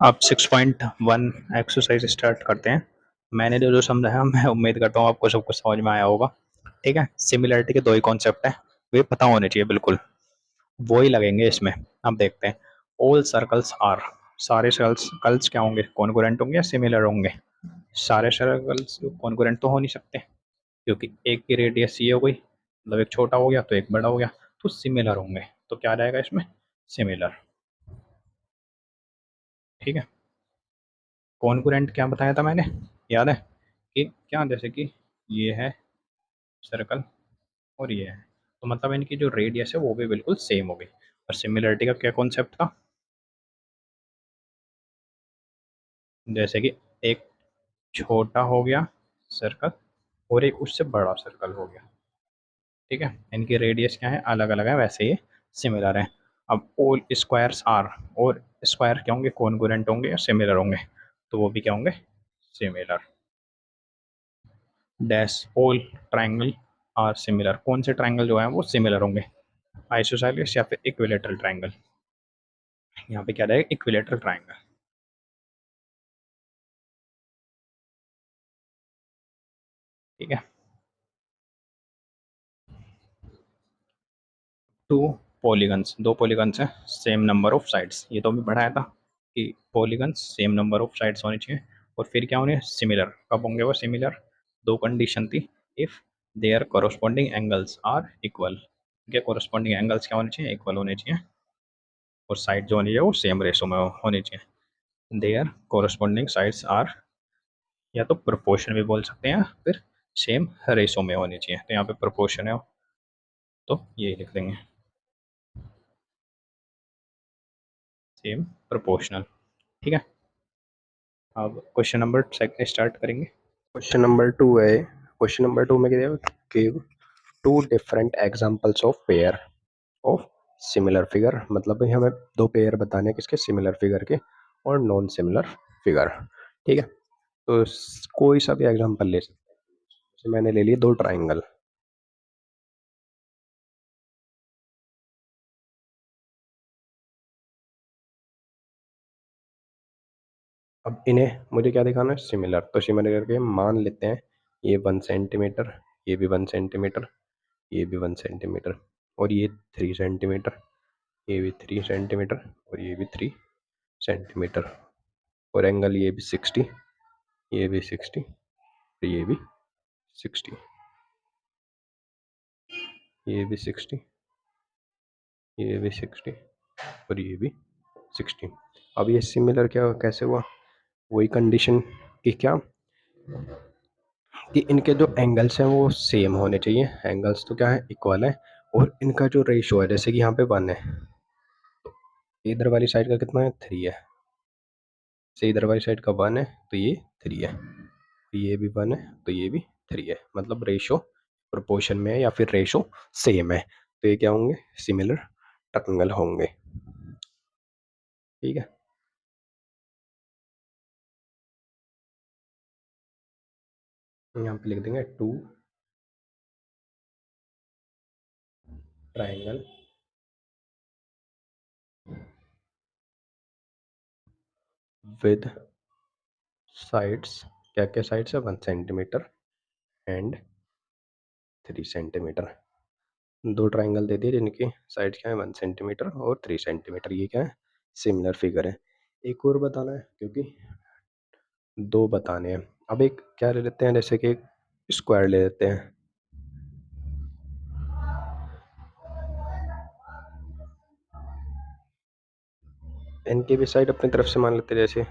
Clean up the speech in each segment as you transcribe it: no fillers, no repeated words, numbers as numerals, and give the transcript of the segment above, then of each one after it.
आप 6.1 exercise start करते हैं। मैंने जो जो समझाया मैं उम्मीद करता हूँ आपको सब कुछ समझ में आया होगा। ठीक है, सिमिलरिटी के दो ही कॉन्सेप्ट हैं, वे पता होने चाहिए बिल्कुल, वो ही लगेंगे इसमें। अब देखते हैं। ऑल सर्कल्स आर, सारे सर्कल्स क्या होंगे, कॉन्ग्रुएंट होंगे या सिमिलर होंगे? सारे सर्कल्स कॉन्ग्रुएंट तो हो नहीं सकते, क्योंकि एक की रेडियस ये हो गई, मतलब एक छोटा हो गया तो एक बड़ा हो गया, तो सिमिलर होंगे। तो क्या रहेगा इसमें, सिमिलर। ठीक है, कॉन्ग्रुएंट क्या बताया था मैंने, याद है कि क्या, जैसे कि ये है सर्कल और ये है, तो मतलब इनकी जो रेडियस है वो भी बिल्कुल सेम हो गई। और सिमिलरिटी का क्या कॉन्सेप्ट था, जैसे कि एक छोटा हो गया सर्कल और एक उससे बड़ा सर्कल हो गया। ठीक है, इनकी रेडियस क्या है, अलग अलग है, वैसे ये सिमिलर है। अब ऑल स्क्वायर्स आर, और स्क्वायर क्या होंगे, कॉन्ग्रुएंट होंगे या सिमिलर होंगे? तो वो भी क्या होंगे, similar. Dash all triangle are similar, कौन से ट्राइंगल जो है वो सिमिलर होंगे, आइसोसेलेस या फिर इक्विलेटरल ट्राइंगल? यहाँ पे क्या रहेगा, इक्विलेटरल ट्राइंगल। ठीक है, टू पॉलीगन्स, दो पॉलीगन्स हैं, सेम नंबर ऑफ साइड्स, ये तो अभी बढ़ाया था कि polygons same number of sides होनी चाहिए। और फिर क्या होने, सिमिलर, कब होंगे वो सिमिलर, दो कंडीशन थी, if there corresponding angles are equal, के कोरोस्पोंडिंग एंगल्स क्या होने चाहिए, इक्वल होने चाहिए, और साइड जो होनी चाहिए वो सेम रेशो में होनी चाहिए। देयर कोरोस्पोंडिंग साइड्स आर, या तो प्रोपोर्शन भी बोल सकते हैं, फिर सेम रेशो में होनी चाहिए, तो यहाँ पे प्रोपोर्शन है तो ये लिख देंगे, सेम प्रोपोर्शनल। ठीक है, अब क्वेश्चन नंबर सेकंड स्टार्ट करेंगे। क्वेश्चन नंबर टू है, क्वेश्चन नंबर टू में क्या give two different examples of pair of similar figure, मतलब भाई हमें दो पेयर बताने हैं किसके, सिमिलर फिगर के और नॉन सिमिलर फिगर। ठीक है, तो कोई सा भी एग्जांपल ले सकते हैं, जैसे मैंने ले लिए दो ट्राइंगल। अब इन्हें मुझे क्या दिखाना है, सिमिलर, तो सिमिलर करके मान लेते हैं ये 1 सेंटीमीटर, ये भी 1 सेंटीमीटर, ये भी 1 सेंटीमीटर, और ये 3 सेंटीमीटर, ये भी 3 सेंटीमीटर, और ये भी 3 सेंटीमीटर, और एंगल ये भी 60, ये भी 60, ये भी 60, ये भी 60, ये भी 60, और ये भी 60। अब ये सिमिलर क्या कैसे हुआ, वही कंडीशन कि क्या, कि इनके जो एंगल्स हैं वो सेम होने चाहिए, एंगल्स तो क्या है, इक्वल है, और इनका जो रेशो है, जैसे कि यहाँ पे 1 है, इधर वाली साइड का कितना है, 3 है, से इधर वाली साइड का 1 है तो ये 3 है, ये भी 1 है तो ये भी 3 है, मतलब रेशो प्रोपोर्शन में है या फिर रेशो सेम है, तो ये क्या होंगे, सिमिलर ट्रायंगल होंगे। ठीक है, यहाँ पे लिख देंगे टू ट्रायंगल विद साइड्स, क्या क्या साइड्स है, 1 सेंटीमीटर एंड 3 सेंटीमीटर। दो ट्राइंगल दे दिए जिनकी साइड क्या है, 1 सेंटीमीटर और 3 सेंटीमीटर, ये क्या है, सिमिलर फिगर है। एक और बताना है, क्योंकि दो बताने हैं। अब एक क्या ले लेते हैं, जैसे कि एक स्क्वायर ले लेते हैं, इनकी भी साइड अपनी तरफ से मान लेते हैं, जैसे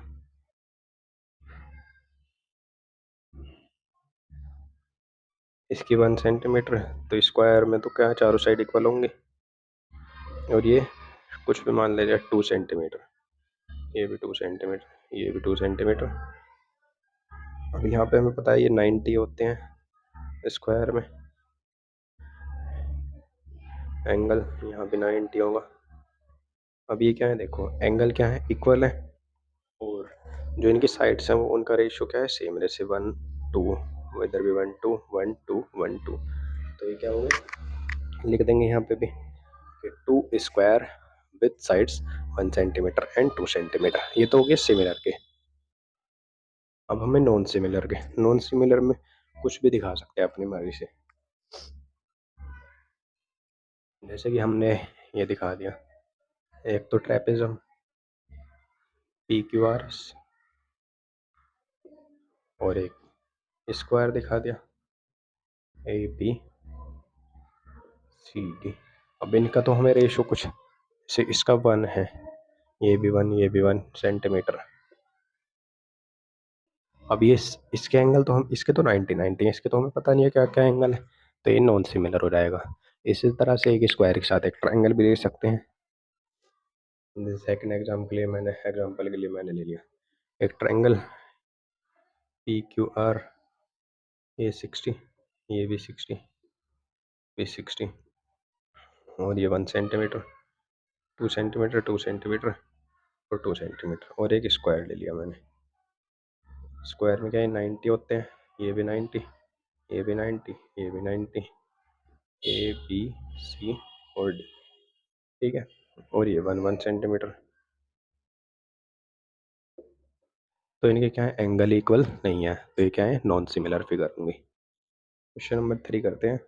इसकी 1 सेंटीमीटर है तो स्क्वायर में तो क्या है, चारों साइड इक्वल होंगे, और ये कुछ भी मान ले जाए 2 सेंटीमीटर, ये भी 2 सेंटीमीटर, ये भी 2 सेंटीमीटर। अब यहाँ पे हमें पता है ये 90 होते हैं स्क्वायर में, एंगल यहाँ भी 90 होगा। अब ये क्या है, देखो एंगल क्या है, इक्वल है, और जो इनकी साइड्स हैं वो उनका रेशियो क्या है, सेम, जैसे 1 2, इधर भी 1 2 1 2 1 2, तो ये क्या होगा, लिख देंगे यहाँ पे भी कि two square with sides 1 centimeter and 2 centimeter, ये तो हो गए सिमिलर के। अब हमें नॉन सिमिलर के, नॉन सिमिलर में कुछ भी दिखा सकते हैं अपनी मर्जी से। जैसे कि हमने ये दिखा दिया, एक तो ट्रेपेजम पी क्यू आर, और एक स्क्वायर दिखा दिया ए बी सी डी। अब इनका तो हमें रेशो कुछ से, इसका 1 है, ये भी 1, ये भी 1 सेंटीमीटर। अब ये इसके एंगल तो हम, इसके तो 90 90 है, इसके तो हमें पता नहीं है क्या क्या एंगल है, तो ये नॉन सिमिलर हो जाएगा। इसी तरह से एक स्क्वायर के साथ एक ट्रायंगल भी ले सकते हैं। सेकंड एग्जाम्पल के लिए मैंने ले लिया एक ट्रायंगल पी क्यू आर, ये 60, ये भी 60, भी 60, और ये 1 सेंटीमीटर, 2 सेंटीमीटर, 2 सेंटीमीटर और 2 सेंटीमीटर, और एक स्क्वायर ले लिया मैंने। स्क्वायर में क्या है, 90 होते हैं, ये भी 90, ये भी 90, ये भी 90, ए बी सी और डी, ठीक है। और ये 1 1 सेंटीमीटर। तो इनके क्या है, एंगल इक्वल नहीं है, तो ये क्या है, नॉन सिमिलर फिगर होंगे। क्वेश्चन नंबर 3 करते हैं।